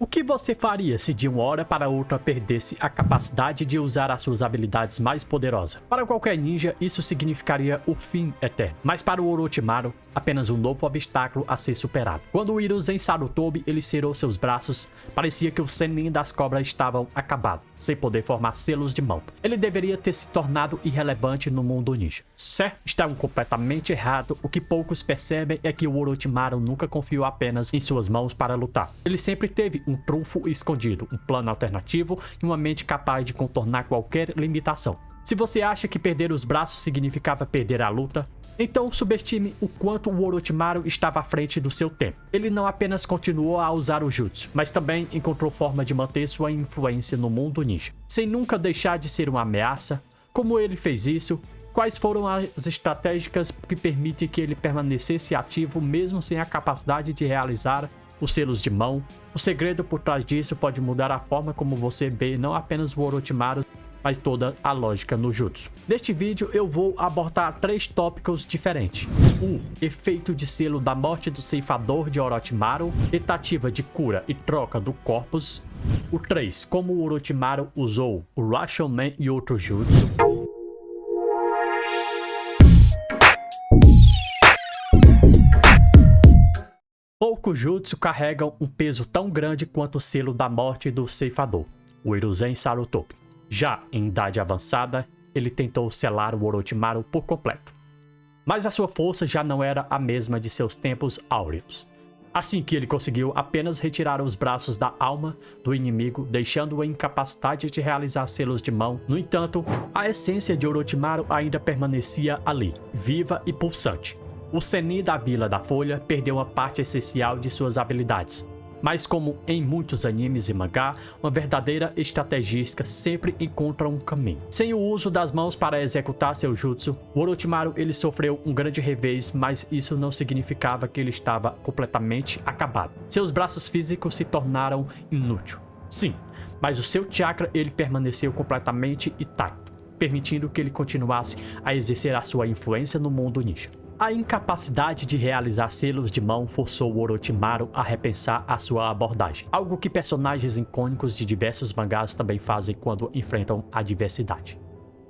O que você faria se de uma hora para outra perdesse a capacidade de usar as suas habilidades mais poderosas? Para qualquer ninja, isso significaria o fim eterno. Mas para o Orochimaru, apenas um novo obstáculo a ser superado. Quando o Hiruzen Sarutobi ele cerrou seus braços, parecia que o Sennin das cobras estavam acabados, sem poder formar selos de mão. Ele deveria ter se tornado irrelevante no mundo ninja. Certo? Estavam completamente errados. O que poucos percebem é que o Orochimaru nunca confiou apenas em suas mãos para lutar. Ele sempre teve um trunfo escondido, um plano alternativo e uma mente capaz de contornar qualquer limitação. Se você acha que perder os braços significava perder a luta, então subestime o quanto o Orochimaru estava à frente do seu tempo. Ele não apenas continuou a usar o jutsu, mas também encontrou forma de manter sua influência no mundo ninja, sem nunca deixar de ser uma ameaça. Como ele fez isso? Quais foram as estratégias que permitem que ele permanecesse ativo mesmo sem a capacidade de realizar os selos de mão? O segredo por trás disso pode mudar a forma como você vê não apenas o Orochimaru, mas toda a lógica no jutsu. Neste vídeo eu vou abordar 3 tópicos diferentes. 1. Efeito de selo da morte do ceifador de Orochimaru, tentativa de cura e troca do corpus. O 3. Como o Orochimaru usou o Rashomon e outros jutsu. Poucos jutsu carregam um peso tão grande quanto o selo da morte do ceifador, o Hiruzen Sarutobi. Já em idade avançada, ele tentou selar o Orochimaru por completo. Mas a sua força já não era a mesma de seus tempos áureos. Assim que ele conseguiu apenas retirar os braços da alma do inimigo, deixando-o em incapacidade de realizar selos de mão. No entanto, a essência de Orochimaru ainda permanecia ali, viva e pulsante. O Sennin da Vila da Folha perdeu uma parte essencial de suas habilidades. Mas como em muitos animes e mangá, uma verdadeira estrategista sempre encontra um caminho. Sem o uso das mãos para executar seu jutsu, o Orochimaru ele sofreu um grande revés, mas isso não significava que ele estava completamente acabado. Seus braços físicos se tornaram inúteis. Sim, mas o seu chakra ele permaneceu completamente intacto, permitindo que ele continuasse a exercer a sua influência no mundo ninja. A incapacidade de realizar selos de mão forçou o Orochimaru a repensar a sua abordagem, algo que personagens icônicos de diversos mangás também fazem quando enfrentam adversidade.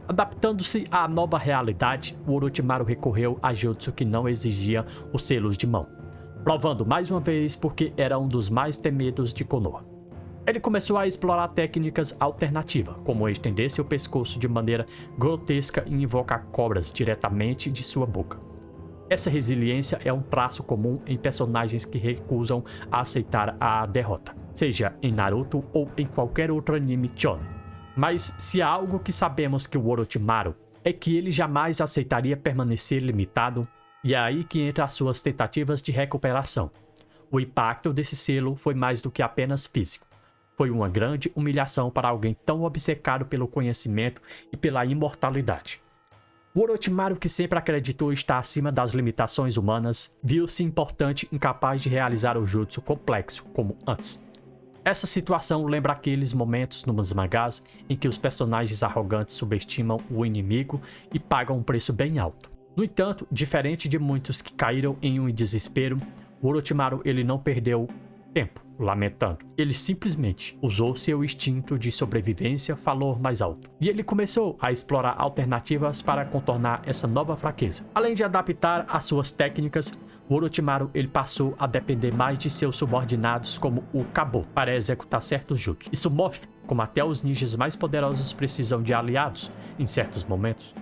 Adaptando-se à nova realidade, o Orochimaru recorreu a jutsu que não exigia os selos de mão, provando mais uma vez porque era um dos mais temidos de Konoha. Ele começou a explorar técnicas alternativas, como estender seu pescoço de maneira grotesca e invocar cobras diretamente de sua boca. Essa resiliência é um traço comum em personagens que recusam a aceitar a derrota, seja em Naruto ou em qualquer outro anime shonen. Mas se há algo que sabemos que o Orochimaru é que ele jamais aceitaria permanecer limitado, e é aí que entra as suas tentativas de recuperação. O impacto desse selo foi mais do que apenas físico. Foi uma grande humilhação para alguém tão obcecado pelo conhecimento e pela imortalidade. O Orochimaru, que sempre acreditou estar acima das limitações humanas, viu-se importante e incapaz de realizar o jutsu complexo como antes. Essa situação lembra aqueles momentos nos mangás em que os personagens arrogantes subestimam o inimigo e pagam um preço bem alto. No entanto, diferente de muitos que caíram em um desespero, o Orochimaru ele não perdeu tempo lamentando. Ele simplesmente usou seu instinto de sobrevivência, falou mais alto. E ele começou a explorar alternativas para contornar essa nova fraqueza. Além de adaptar as suas técnicas, o Orochimaru ele passou a depender mais de seus subordinados como o Kabo para executar certos jutsus. Isso mostra como até os ninjas mais poderosos precisam de aliados em certos momentos.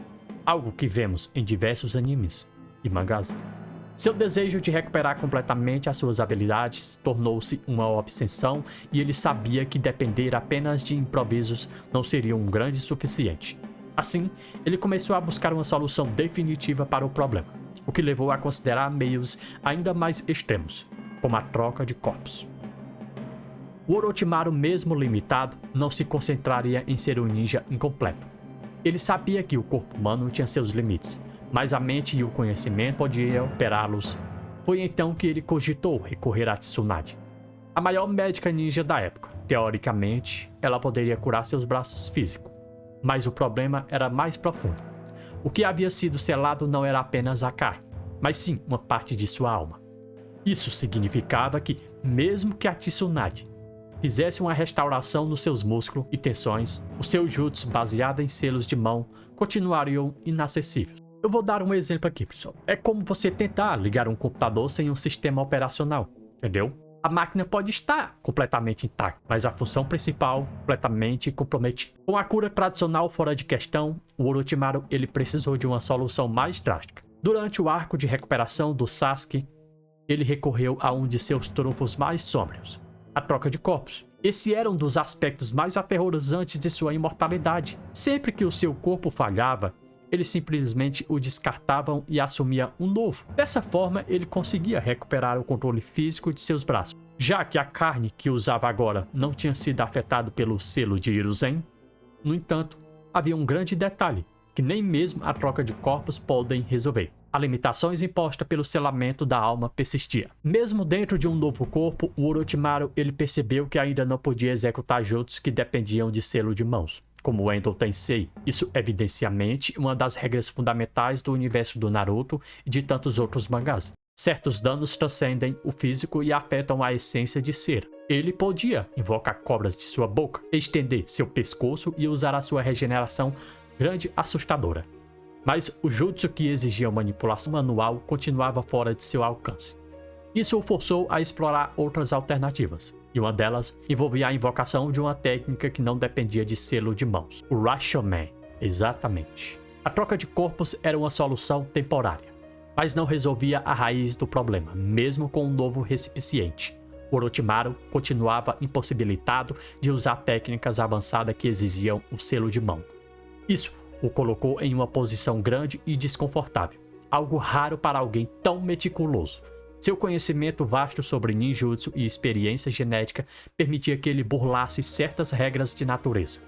Algo que vemos em diversos animes e mangás. Seu desejo de recuperar completamente as suas habilidades tornou-se uma obsessão e ele sabia que depender apenas de improvisos não seria um grande suficiente. Assim, ele começou a buscar uma solução definitiva para o problema, o que levou a considerar meios ainda mais extremos, como a troca de corpos. O Orochimaru, mesmo limitado, não se concentraria em ser um ninja incompleto. Ele sabia que o corpo humano tinha seus limites, mas a mente e o conhecimento podiam operá-los. Foi então que ele cogitou recorrer a Tsunade, a maior médica ninja da época. Teoricamente, ela poderia curar seus braços físicos, mas o problema era mais profundo. O que havia sido selado não era apenas a carne, mas sim uma parte de sua alma. Isso significava que, mesmo que a Tsunade fizesse uma restauração nos seus músculos e tensões, os seus jutsus baseados em selos de mão continuariam inacessíveis. Eu vou dar um exemplo aqui, pessoal. É como você tentar ligar um computador sem um sistema operacional, entendeu? A máquina pode estar completamente intacta, mas a função principal completamente comprometida. Com a cura tradicional fora de questão, o Orochimaru ele precisou de uma solução mais drástica. Durante o arco de recuperação do Sasuke, ele recorreu a um de seus trunfos mais sôbrios, a troca de corpos. Esse era um dos aspectos mais aterrorizantes de sua imortalidade. Sempre que o seu corpo falhava, eles simplesmente o descartavam e assumia um novo. Dessa forma, ele conseguia recuperar o controle físico de seus braços. Já que a carne que usava agora não tinha sido afetada pelo selo de Hiruzen, no entanto, havia um grande detalhe, que nem mesmo a troca de corpos podem resolver. As limitações impostas pelo selamento da alma persistia. Mesmo dentro de um novo corpo, o Orochimaru ele percebeu que ainda não podia executar jutsus que dependiam de selo de mãos, como o Endo Tensei. Isso evidenciamente uma das regras fundamentais do universo do Naruto e de tantos outros mangás. Certos danos transcendem o físico e afetam a essência de ser. Ele podia invocar cobras de sua boca, estender seu pescoço e usar a sua regeneração grande assustadora. Mas o jutsu que exigia manipulação manual continuava fora de seu alcance. Isso o forçou a explorar outras alternativas, e uma delas envolvia a invocação de uma técnica que não dependia de selo de mãos, o Rashomon. Exatamente. A troca de corpos era uma solução temporária, mas não resolvia a raiz do problema, mesmo com um novo recipiente. Orochimaru continuava impossibilitado de usar técnicas avançadas que exigiam o selo de mão. Isso o colocou em uma posição grande e desconfortável, algo raro para alguém tão meticuloso. Seu conhecimento vasto sobre ninjutsu e experiência genética permitia que ele burlasse certas regras de natureza.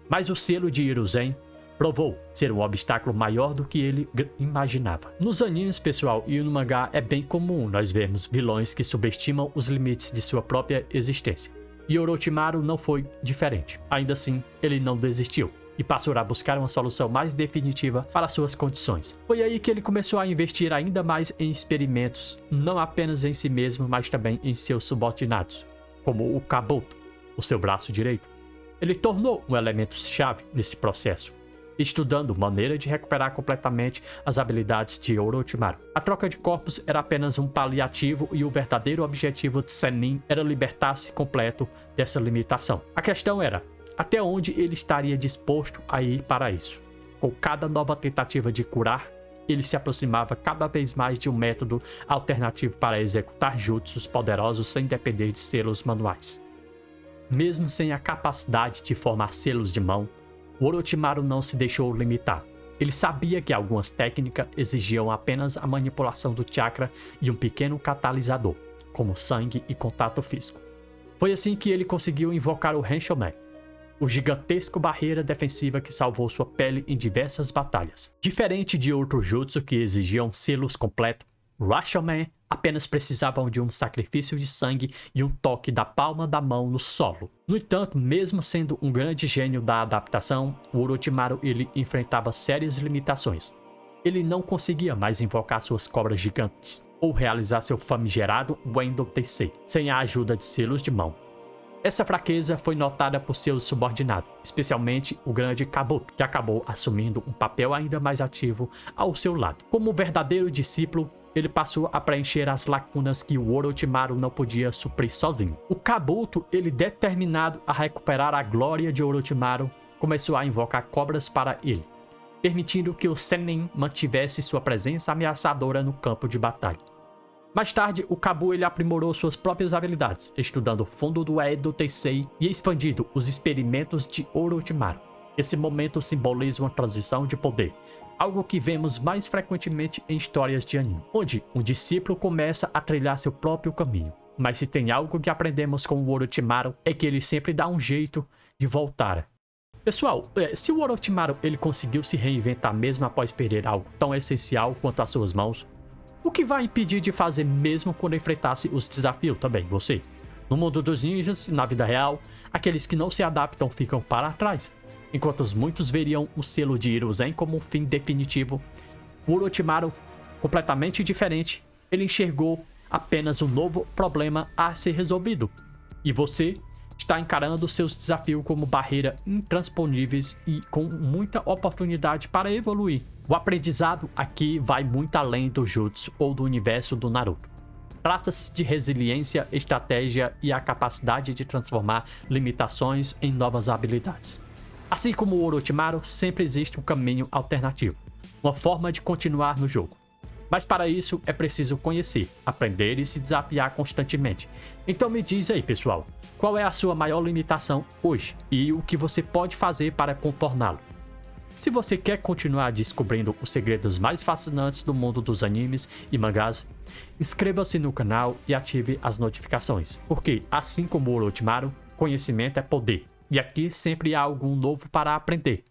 Mas o selo de Hiruzen provou ser um obstáculo maior do que ele imaginava. Nos animes, pessoal, e no mangá é bem comum nós vermos vilões que subestimam os limites de sua própria existência. E Orochimaru não foi diferente. Ainda assim, ele não desistiu e passou a buscar uma solução mais definitiva para suas condições. Foi aí que ele começou a investir ainda mais em experimentos, não apenas em si mesmo, mas também em seus subordinados, como o Kabuto, o seu braço direito. Ele tornou um elemento-chave nesse processo, estudando maneira de recuperar completamente as habilidades de Orochimaru. A troca de corpos era apenas um paliativo e o verdadeiro objetivo de Sennin era libertar-se completo dessa limitação. A questão era até onde ele estaria disposto a ir para isso. Com cada nova tentativa de curar, ele se aproximava cada vez mais de um método alternativo para executar jutsus poderosos sem depender de selos manuais. Mesmo sem a capacidade de formar selos de mão, o Orochimaru não se deixou limitar. Ele sabia que algumas técnicas exigiam apenas a manipulação do chakra e um pequeno catalisador, como sangue e contato físico. Foi assim que ele conseguiu invocar o Rashomon, o gigantesco barreira defensiva que salvou sua pele em diversas batalhas. Diferente de outros jutsu que exigiam selos completos, Rashomon apenas precisavam de um sacrifício de sangue e um toque da palma da mão no solo. No entanto, mesmo sendo um grande gênio da adaptação, o Orochimaru ele enfrentava sérias limitações. Ele não conseguia mais invocar suas cobras gigantes ou realizar seu famigerado Endo Tensei sem a ajuda de selos de mão. Essa fraqueza foi notada por seus subordinados, especialmente o grande Kabuto, que acabou assumindo um papel ainda mais ativo ao seu lado. Como verdadeiro discípulo, ele passou a preencher as lacunas que o Orochimaru não podia suprir sozinho. O Kabuto, ele determinado a recuperar a glória de Orochimaru, começou a invocar cobras para ele, permitindo que o Sennin mantivesse sua presença ameaçadora no campo de batalha. Mais tarde, o Kabu ele aprimorou suas próprias habilidades, estudando o fundo do Endo Tensei e expandindo os experimentos de Orochimaru. Esse momento simboliza uma transição de poder, algo que vemos mais frequentemente em histórias de anime, onde um discípulo começa a trilhar seu próprio caminho. Mas se tem algo que aprendemos com o Orochimaru é que ele sempre dá um jeito de voltar. Pessoal, se o Orochimaru ele conseguiu se reinventar mesmo após perder algo tão essencial quanto as suas mãos, o que vai impedir de fazer mesmo quando enfrentasse os desafios também, você? No mundo dos ninjas, na vida real, aqueles que não se adaptam ficam para trás. Enquanto muitos veriam o selo de Hiruzen como um fim definitivo, o Orochimaru, completamente diferente, ele enxergou apenas um novo problema a ser resolvido. E você está encarando seus desafios como barreiras intransponíveis e com muita oportunidade para evoluir. O aprendizado aqui vai muito além do Jutsu ou do universo do Naruto. Trata-se de resiliência, estratégia e a capacidade de transformar limitações em novas habilidades. Assim como o Orochimaru, sempre existe um caminho alternativo, uma forma de continuar no jogo. Mas para isso é preciso conhecer, aprender e se desafiar constantemente. Então me diz aí, pessoal, qual é a sua maior limitação hoje e o que você pode fazer para contorná-lo? Se você quer continuar descobrindo os segredos mais fascinantes do mundo dos animes e mangás, inscreva-se no canal e ative as notificações, porque assim como o Orochimaru, conhecimento é poder, e aqui sempre há algo novo para aprender.